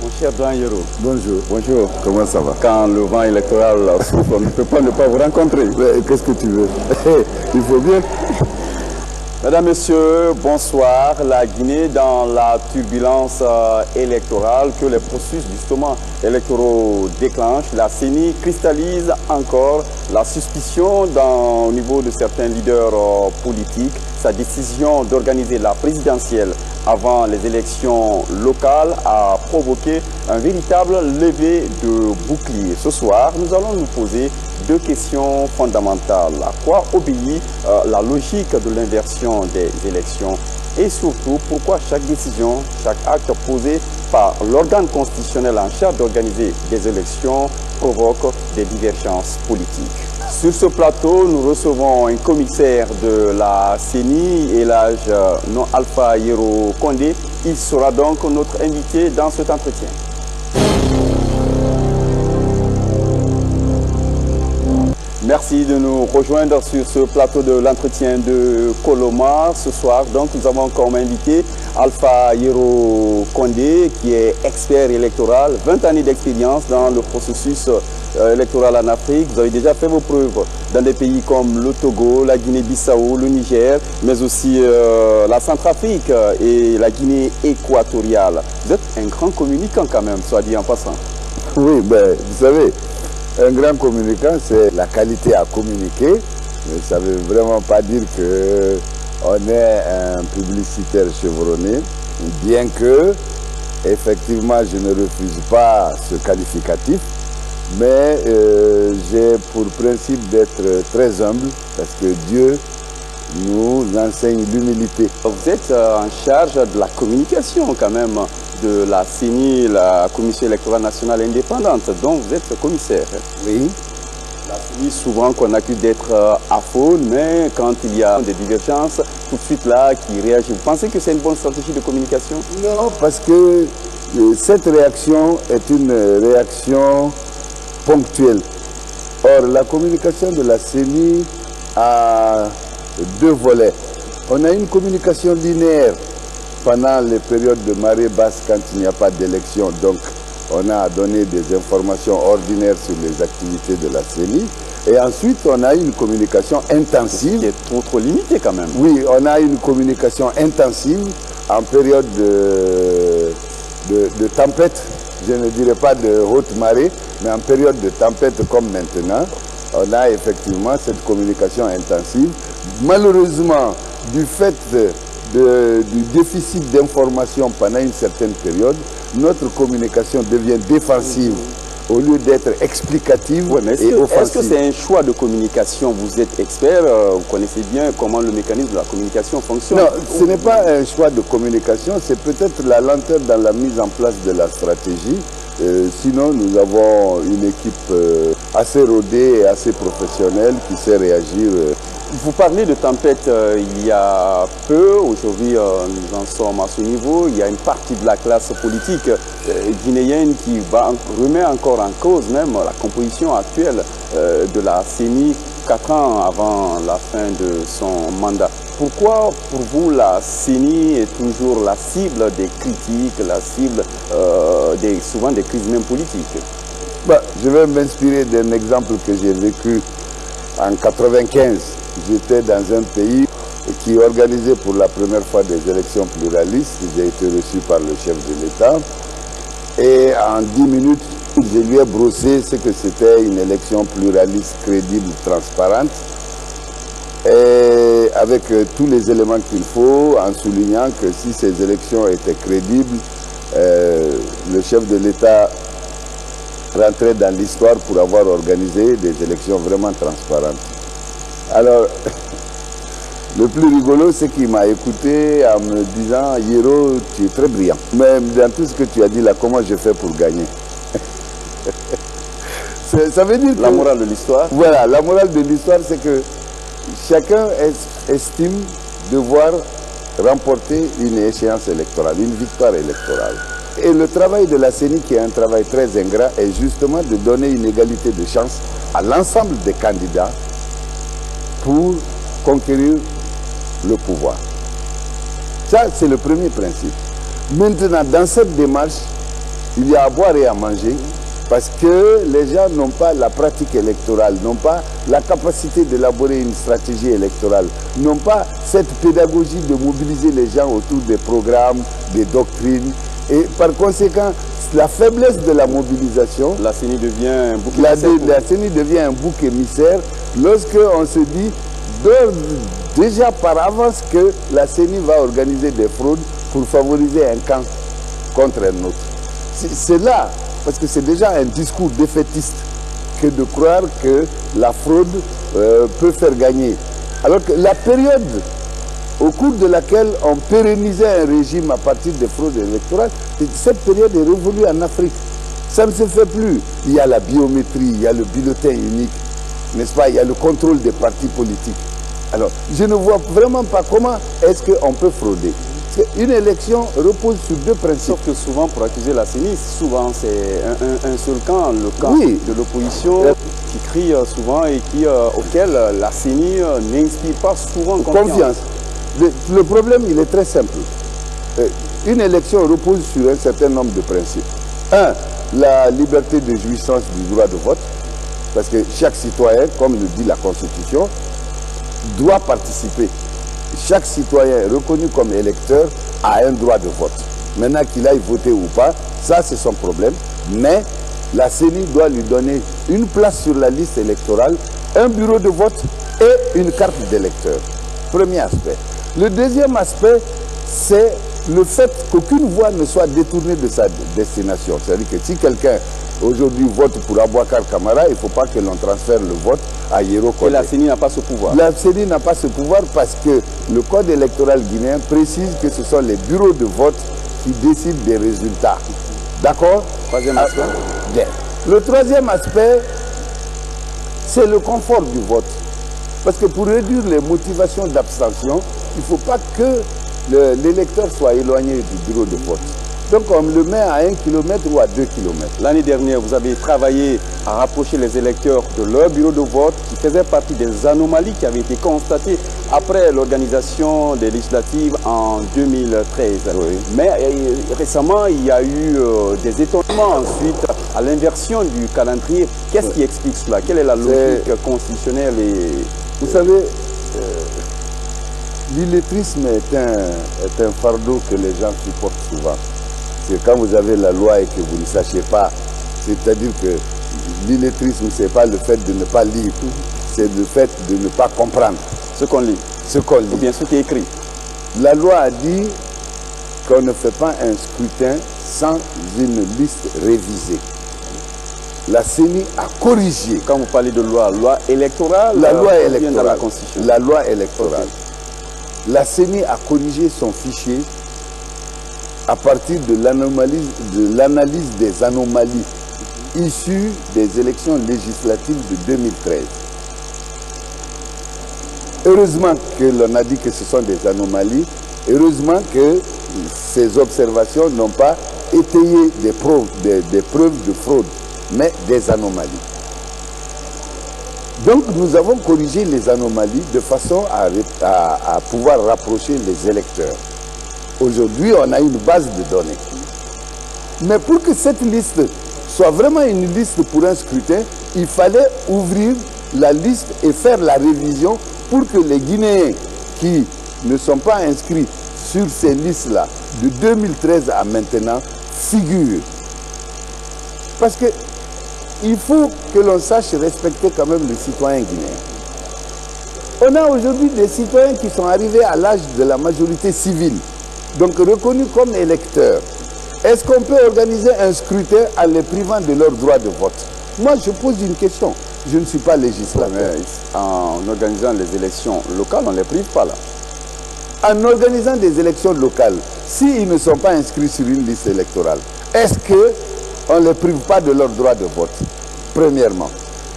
Mon cher Dan Yero. Bonjour. Bonjour. Comment ça va? Quand le vent électoral souffle, on ne peut pas ne pas vous rencontrer. Qu'est-ce que tu veux? Il faut bien. Mesdames, Messieurs, bonsoir. La Guinée dans la turbulence électorale que les processus justement électoraux déclenchent. La CENI cristallise encore la suspicion au niveau de certains leaders politiques. Sa décision d'organiser la présidentielle avant les élections locales a provoqué un véritable lever de bouclier. Ce soir, nous allons nous poser deux questions fondamentales. À quoi obéit la logique de l'inversion des élections? Et surtout, pourquoi chaque décision, chaque acte posé par l'organe constitutionnel en charge d'organiser des élections provoque des divergences politiques? Sur ce plateau, nous recevons un commissaire de la CENI, Elhadj Alpha Yero Condé. Il sera donc notre invité dans cet entretien. Merci de nous rejoindre sur ce plateau de l'entretien de Colomar. Ce soir, donc, nous avons comme invité Alpha Yero Condé, qui est expert électoral, 20 années d'expérience dans le processus électoral en Afrique. Vous avez déjà fait vos preuves dans des pays comme le Togo, la Guinée-Bissau, le Niger, mais aussi la Centrafrique et la Guinée équatoriale. Vous êtes un grand communicant quand même, soit dit en passant. Oui, ben, vous savez, un grand communicant, c'est la qualité à communiquer, mais ça ne veut vraiment pas dire qu'on est un publicitaire chevronné, bien que, effectivement, je ne refuse pas ce qualificatif, mais j'ai pour principe d'être très humble, parce que Dieu nous enseigne l'humilité. Vous êtes en charge de la communication quand même de la CENI, la Commission électorale nationale indépendante, dont vous êtes commissaire. Oui. La CENI, souvent qu'on accuse d'être aphone, mais quand il y a des divergences, tout de suite là, qui réagit. Vous pensez que c'est une bonne stratégie de communication? Non, parce que cette réaction est une réaction ponctuelle. Or, la communication de la CENI a deux volets. On a une communication linéaire pendant les périodes de marée basse quand il n'y a pas d'élection. Donc, on a donné des informations ordinaires sur les activités de la CENI. Et ensuite, on a une communication intensive. Qui est trop limité quand même. Oui, on a une communication intensive en période de tempête. Je ne dirais pas de haute marée, mais en période de tempête comme maintenant, on a effectivement cette communication intensive. Malheureusement, du fait du déficit d'information pendant une certaine période, notre communication devient défensive au lieu d'être explicative et offensive. Est-ce que c'est un choix de communication? Vous êtes expert, vous connaissez bien comment le mécanisme de la communication fonctionne. Non, ce n'est pas un choix de communication, c'est peut-être la lenteur dans la mise en place de la stratégie. Sinon, nous avons une équipe assez rodée et assez professionnelle qui sait réagir. Vous parlez de tempête il y a peu. Aujourd'hui, nous en sommes à ce niveau. Il y a une partie de la classe politique guinéenne qui remet encore en cause même la composition actuelle de la CENI 4 ans avant la fin de son mandat. Pourquoi, pour vous, la CENI est toujours la cible des critiques, la cible souvent des crises même politiques? Je vais m'inspirer d'un exemple que j'ai vécu en 1995. J'étais dans un pays qui organisait pour la première fois des élections pluralistes. J'ai été reçu par le chef de l'État. Et en 10 minutes, je lui ai brossé ce que c'était une élection pluraliste, crédible, transparente. Et avec tous les éléments qu'il faut, en soulignant que si ces élections étaient crédibles, le chef de l'État rentrait dans l'histoire pour avoir organisé des élections vraiment transparentes. Alors, le plus rigolo, c'est qu'il m'a écouté en me disant « Yero, tu es très brillant. Mais dans tout ce que tu as dit là, comment je fais pour gagner ?» Ça veut dire que... La morale de l'histoire? Voilà, la morale de l'histoire, c'est que chacun estime devoir remporter une échéance électorale, une victoire électorale. Et le travail de la CENI, qui est un travail très ingrat, est justement de donner une égalité de chance à l'ensemble des candidats pour conquérir le pouvoir. Ça, c'est le premier principe. Maintenant, dans cette démarche, il y a à boire et à manger, parce que les gens n'ont pas la pratique électorale, n'ont pas la capacité d'élaborer une stratégie électorale, n'ont pas cette pédagogie de mobiliser les gens autour des programmes, des doctrines. Et par conséquent, la faiblesse de la mobilisation, la CENI devient un bouc émissaire. La CENI devient un bouc émissaire lorsque on se dit déjà par avance que la CENI va organiser des fraudes pour favoriser un camp contre un autre. C'est là, parce que c'est déjà un discours défaitiste que de croire que la fraude peut faire gagner. Alors que la période au cours de laquelle on pérennisait un régime à partir des fraudes électorales, cette période est révolue en Afrique. Ça ne se fait plus. Il y a la biométrie, il y a le bulletin unique, n'est-ce pas? Il y a le contrôle des partis politiques. Alors, je ne vois vraiment pas comment est-ce qu'on peut frauder. Une élection repose sur deux principes. Sauf que souvent, pour accuser la CENI, souvent c'est un seul camp, le camp de l'opposition, qui crie souvent et auquel la CENI n'inspire pas souvent confiance. Le problème, il est très simple. Une élection repose sur un certain nombre de principes. Un, la liberté de jouissance du droit de vote, parce que chaque citoyen, comme le dit la Constitution, doit participer. Chaque citoyen reconnu comme électeur a un droit de vote. Maintenant qu'il aille voter ou pas, ça c'est son problème. Mais la CENI doit lui donner une place sur la liste électorale, un bureau de vote et une carte d'électeur. Premier aspect. Le deuxième aspect, c'est le fait qu'aucune voix ne soit détournée de sa destination. C'est-à-dire que si quelqu'un aujourd'hui vote pour Abouakar Kamara, il ne faut pas que l'on transfère le vote à Yero Kodé. Et la CENI n'a pas ce pouvoir. La CENI n'a pas ce pouvoir parce que le code électoral guinéen précise que ce sont les bureaux de vote qui décident des résultats. D'accord? Troisième aspect. Bien. Le troisième aspect, c'est le confort du vote. Parce que pour réduire les motivations d'abstention, il ne faut pas que l'électeur soit éloigné du bureau de vote. Donc on le met à 1 km ou à 2 km. L'année dernière, vous avez travaillé à rapprocher les électeurs de leur bureau de vote qui faisait partie des anomalies qui avaient été constatées après l'organisation des législatives en 2013. Oui. Mais récemment, il y a eu des étonnements ensuite à l'inversion du calendrier. Qu'est-ce qui explique cela? Quelle est la logique constitutionnelle Vous savez, l'illettrisme est un fardeau que les gens supportent souvent. C'est quand vous avez la loi et que vous ne sachiez pas, c'est-à-dire que l'illettrisme, ce n'est pas le fait de ne pas lire, c'est le fait de ne pas comprendre ce qu'on lit. Ce qu'on lit. Ou bien ce qui est écrit. La loi a dit qu'on ne fait pas un scrutin sans une liste révisée. La CENI a corrigé. Quand vous parlez de loi électorale, la loi électorale, dans la Constitution. La loi électorale. Okay. La CENI a corrigé son fichier à partir de l'analyse des anomalies issues des élections législatives de 2013. Heureusement que l'on a dit que ce sont des anomalies, heureusement que ces observations n'ont pas étayé des preuves de fraude, mais des anomalies. Donc nous avons corrigé les anomalies de façon à pouvoir rapprocher les électeurs. Aujourd'hui, on a une base de données. Mais pour que cette liste soit vraiment une liste pour un scrutin, il fallait ouvrir la liste et faire la révision pour que les Guinéens qui ne sont pas inscrits sur ces listes-là, de 2013 à maintenant, figurent. Parce que il faut que l'on sache respecter quand même le citoyen guinéen. On a aujourd'hui des citoyens qui sont arrivés à l'âge de la majorité civile, donc reconnus comme électeurs. Est-ce qu'on peut organiser un scrutin en les privant de leur droit de vote? Moi, je pose une question. Je ne suis pas législateur. Mais en organisant les élections locales, on ne les prive pas là. En organisant des élections locales, s'ils ne sont pas inscrits sur une liste électorale, est-ce qu'on ne les prive pas de leur droit de vote? Premièrement.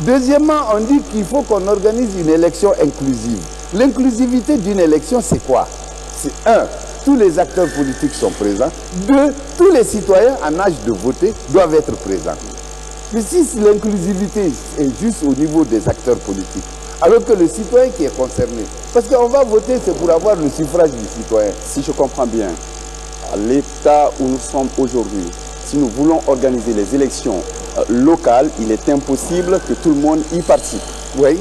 Deuxièmement, on dit qu'il faut qu'on organise une élection inclusive. L'inclusivité d'une élection, c'est quoi? C'est un, tous les acteurs politiques sont présents. Deux, tous les citoyens en âge de voter doivent être présents. Mais si l'inclusivité est juste au niveau des acteurs politiques, alors que le citoyen qui est concerné, parce qu'on va voter, c'est pour avoir le suffrage du citoyen. Si je comprends bien, à l'état où nous sommes aujourd'hui, si nous voulons organiser les élections locales, il est impossible que tout le monde y participe. Oui.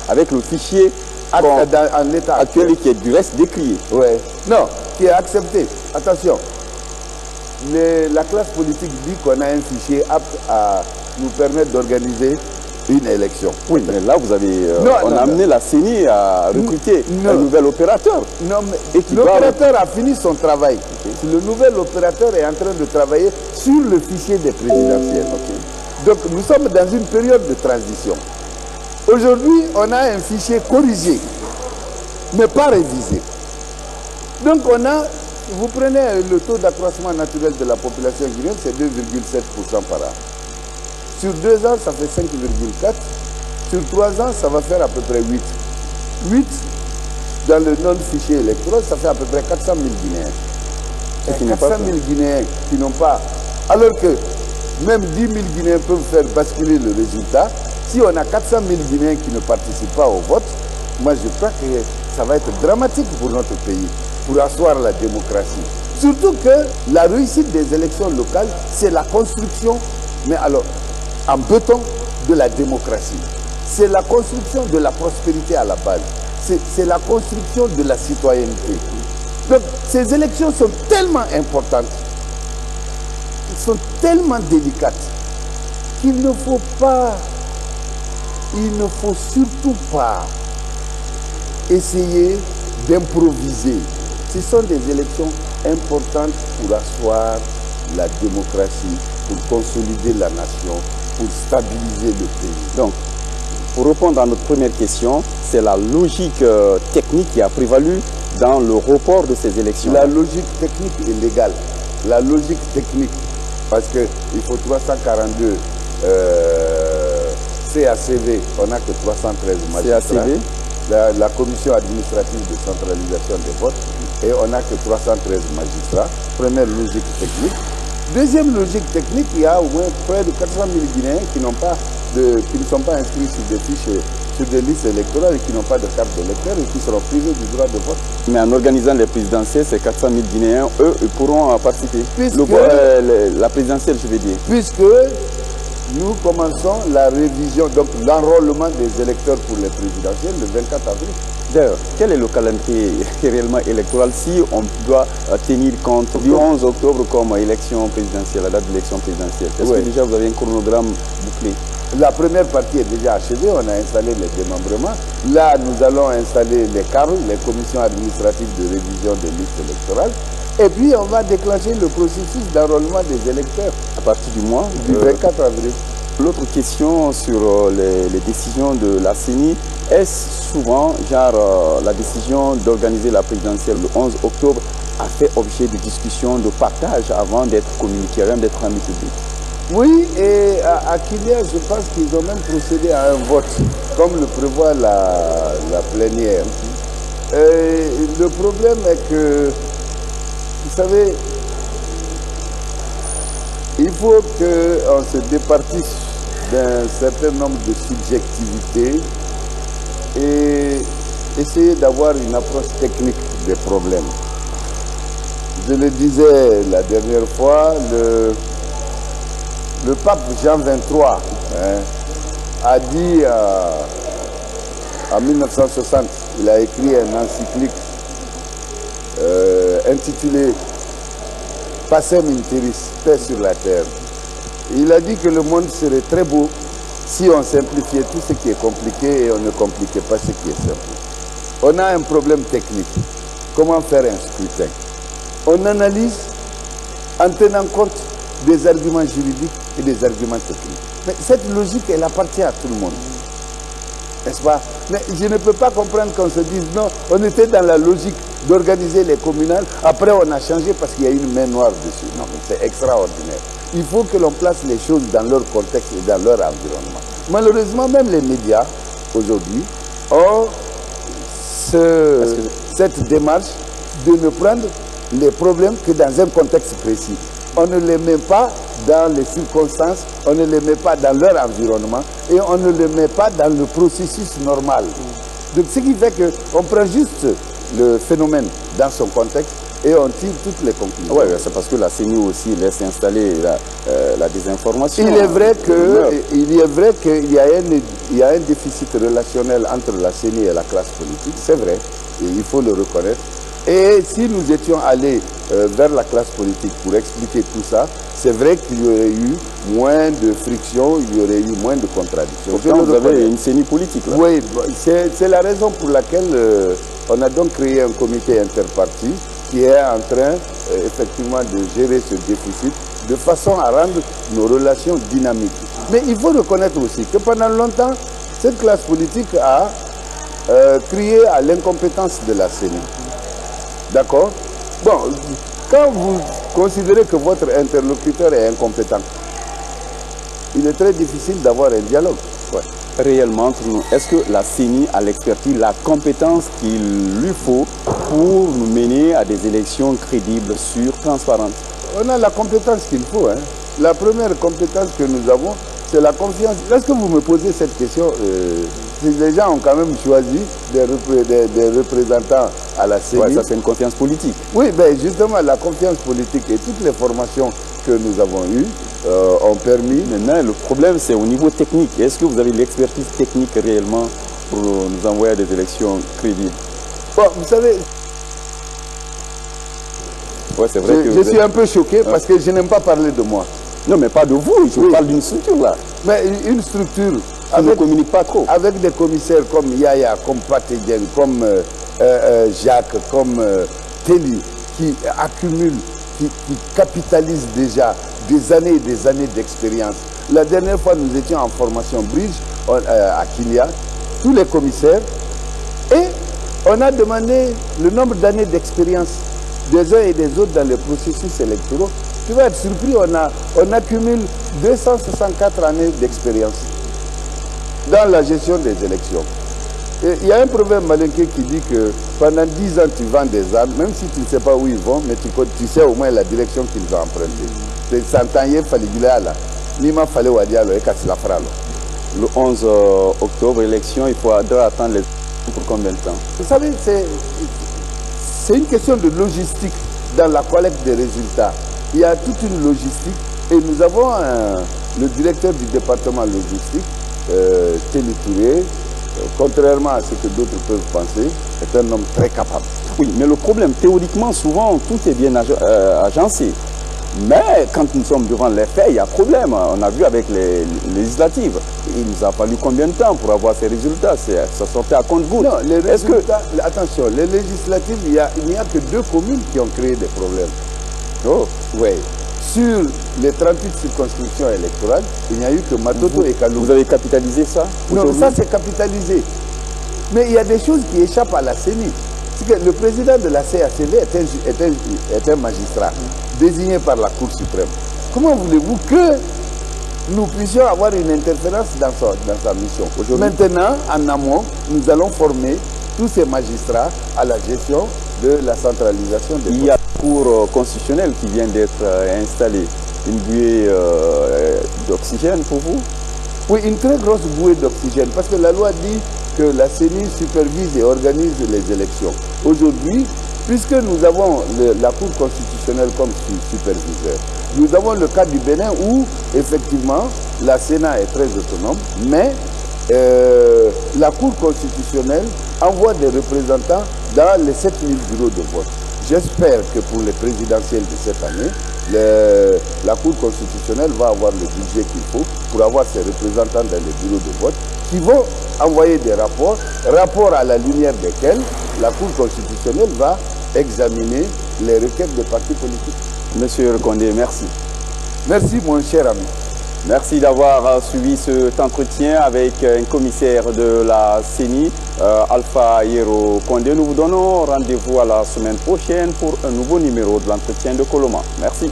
Avec le fichier en état actuel qui est du reste décrié. Oui. Non, qui est accepté. Attention. La classe politique dit qu'on a un fichier apte à nous permettre d'organiser une élection. Oui, mais là, vous avez, on a amené la CENI à recruter un nouvel opérateur. Non, mais l'opérateur a fini son travail. Okay. Le nouvel opérateur est en train de travailler sur le fichier des présidentielles. Okay. Donc, nous sommes dans une période de transition. Aujourd'hui, on a un fichier corrigé, mais pas révisé. Donc, on a, vous prenez le taux d'accroissement naturel de la population guinéenne, c'est 2,7% par an. Sur 2 ans, ça fait 5,4. Sur 3 ans, ça va faire à peu près 8. 8 dans le non-fichier électoral, ça fait à peu près 400 000 Guinéens. 400 000 Guinéens qui n'ont pas... Alors que même 10 000 Guinéens peuvent faire basculer le résultat. Si on a 400 000 Guinéens qui ne participent pas au vote, moi je crois que ça va être dramatique pour notre pays, pour asseoir la démocratie. Surtout que la réussite des élections locales, c'est la construction, mais alors, en béton, de la démocratie. C'est la construction de la prospérité à la base. C'est la construction de la citoyenneté. Donc, ces élections sont tellement importantes, sont tellement délicates, qu'il ne faut pas, il ne faut surtout pas essayer d'improviser. Ce sont des élections importantes pour asseoir la démocratie, pour consolider la nation, pour stabiliser le pays. Donc, pour répondre à notre première question, c'est la logique technique qui a prévalu dans le report de ces élections. La logique technique est légale. La logique technique, parce qu'il faut 342 CACV, on n'a que 313 magistrats. CACV, la commission administrative de centralisation des votes, et on n'a que 313 magistrats. Première logique technique. Deuxième logique technique, il y a au moins près de 400 000 Guinéens qui ne sont pas inscrits sur des fiches, sur des listes électorales et qui n'ont pas de carte d'électeur et qui seront privés du droit de vote. Mais en organisant les présidentielles, ces 400 000 Guinéens, eux, ils pourront participer. La présidentielle, je veux dire. Puisque nous commençons la révision, donc l'enrôlement des électeurs pour les présidentielles le 24 avril. D'ailleurs, quel est le calendrier réellement électoral si on doit tenir compte du 11 octobre comme élection présidentielle, la date de l'élection présidentielle? Est-ce que déjà vous avez un chronogramme bouclé? La première partie est déjà achevée, on a installé les démembrements. Là, nous allons installer les CAR, les commissions administratives de révision des listes électorales. Et puis, on va déclencher le processus d'enrôlement des électeurs. À partir du mois du 24 avril. L'autre question sur les décisions de la CENI, est-ce souvent, genre, la décision d'organiser la présidentielle le 11 octobre a fait objet de discussions, de partage avant d'être communiqué, même d'être rendu public? Oui, et à Kilia, je pense qu'ils ont même procédé à un vote, comme le prévoit la plénière. Le problème est que, vous savez, il faut qu'on se départisse d'un certain nombre de subjectivités et essayer d'avoir une approche technique des problèmes. Je le disais la dernière fois, le pape Jean XXIII a dit en 1960, il a écrit un encyclique intitulé Pacem in terris, paix sur la terre. Il a dit que le monde serait très beau si on simplifiait tout ce qui est compliqué et on ne compliquait pas ce qui est simple. On a un problème technique. Comment faire un scrutin? On analyse en tenant compte des arguments juridiques et des arguments techniques. Mais cette logique, elle appartient à tout le monde. N'est-ce pas? Mais je ne peux pas comprendre qu'on se dise non, on était dans la logique d'organiser les communales, après on a changé parce qu'il y a une main noire dessus. Non, c'est extraordinaire. Il faut que l'on place les choses dans leur contexte et dans leur environnement. Malheureusement, même les médias, aujourd'hui, ont cette démarche de ne prendre les problèmes que dans un contexte précis. On ne les met pas dans les circonstances, on ne les met pas dans leur environnement et on ne les met pas dans le processus normal. Donc ce qui fait qu'on prend juste le phénomène dans son contexte et on tire toutes les conclusions. Oui, c'est parce que la CENI aussi laisse installer la désinformation. Il est vrai qu'il y a un déficit relationnel entre la CENI et la classe politique, c'est vrai, et il faut le reconnaître. Et si nous étions allés vers la classe politique pour expliquer tout ça, c'est vrai qu'il y aurait eu moins de friction, il y aurait eu moins de contradictions. Pourtant, vous avez une CENI politique là. Oui, c'est la raison pour laquelle on a donc créé un comité interparti qui est en train effectivement de gérer ce déficit de façon à rendre nos relations dynamiques. Mais il faut reconnaître aussi que pendant longtemps, cette classe politique a crié à l'incompétence de la CENI. D'accord? Bon, quand vous considérez que votre interlocuteur est incompétent, il est très difficile d'avoir un dialogue. Ouais. Réellement, est-ce que la CENI a l'expertise, la compétence qu'il lui faut pour nous mener à des élections crédibles, sûres, transparentes? On a la compétence qu'il faut. Hein. La première compétence que nous avons, c'est la confiance. Lorsque vous me posez cette question, les gens ont quand même choisi des représentants à la CENI. Ouais, ça c'est une confiance politique. Oui, ben justement, la confiance politique et toutes les formations que nous avons eues ont permis. Maintenant, le problème c'est au niveau technique. Est-ce que vous avez l'expertise technique réellement pour nous envoyer à des élections crédibles? Bon, vous savez, ouais, c'est vrai je suis un peu choqué parce que je n'aime pas parler de moi. Non, mais pas de vous, je parle d'une structure là. Mais une structure qui ne communique pas trop. Avec des commissaires comme Yaya, comme Patédienne, comme Jacques, comme Téli, qui accumulent, qui capitalisent déjà des années et des années d'expérience. La dernière fois, nous étions en formation Bridge à Kilia, tous les commissaires, et on a demandé le nombre d'années d'expérience des uns et des autres dans les processus électoraux. Tu vas être surpris, on accumule 264 années d'expérience dans la gestion des élections. Il y a un proverbe malinqué qui dit que pendant 10 ans tu vends des armes, même si tu ne sais pas où ils vont, mais tu sais au moins la direction qu'ils ont empruntée. C'est Santaye Faligula là, Nima Fale Wadialo et Kassilafralo. Le 11 octobre, élection, il faudra attendre les pour combien de temps? Vous savez, c'est une question de logistique dans la collecte des résultats. Il y a toute une logistique et nous avons le directeur du département logistique, Téli Touré, contrairement à ce que d'autres peuvent penser, est un homme très capable. Oui, mais le problème, théoriquement, souvent, tout est bien agencé. Mais quand nous sommes devant les faits, il y a problème. On a vu avec les législatives. Il nous a fallu combien de temps pour avoir ces résultats? Ça sortait à compte-gouttes. Non, les résultats, attention, les législatives, il n'y a que 2 communes qui ont créé des problèmes. Oh, oui. Sur les 38 circonscriptions électorales, il n'y a eu que Matoto et Kalou. Vous avez capitalisé ça? Non, ça c'est capitalisé. Mais il y a des choses qui échappent à la CENI. C'est que le président de la CACV est un magistrat désigné par la Cour suprême. Comment voulez-vous que nous puissions avoir une interférence dans sa mission? Maintenant, en amont, nous allons former tous ces magistrats à la gestion de la centralisation des postes. Il y a la Cour constitutionnelle qui vient d'être installée. Une buée d'oxygène pour vous? Oui, une très grosse bouée d'oxygène, parce que la loi dit que la CENI supervise et organise les élections. Aujourd'hui, puisque nous avons la Cour constitutionnelle comme superviseur, nous avons le cas du Bénin où, effectivement, la Sénat est très autonome, mais la Cour constitutionnelle envoie des représentants dans les 7000 bureaux de vote. J'espère que pour les présidentielles de cette année, la Cour constitutionnelle va avoir le budget qu'il faut pour avoir ses représentants dans les bureaux de vote qui vont envoyer des rapports à la lumière desquels la Cour constitutionnelle va examiner les requêtes des partis politiques. Monsieur Condé, merci. Merci mon cher ami. Merci d'avoir suivi cet entretien avec un commissaire de la CENI, Alpha Yero Condé. Nous vous donnons rendez-vous à la semaine prochaine pour un nouveau numéro de l'entretien de Coloma. Merci.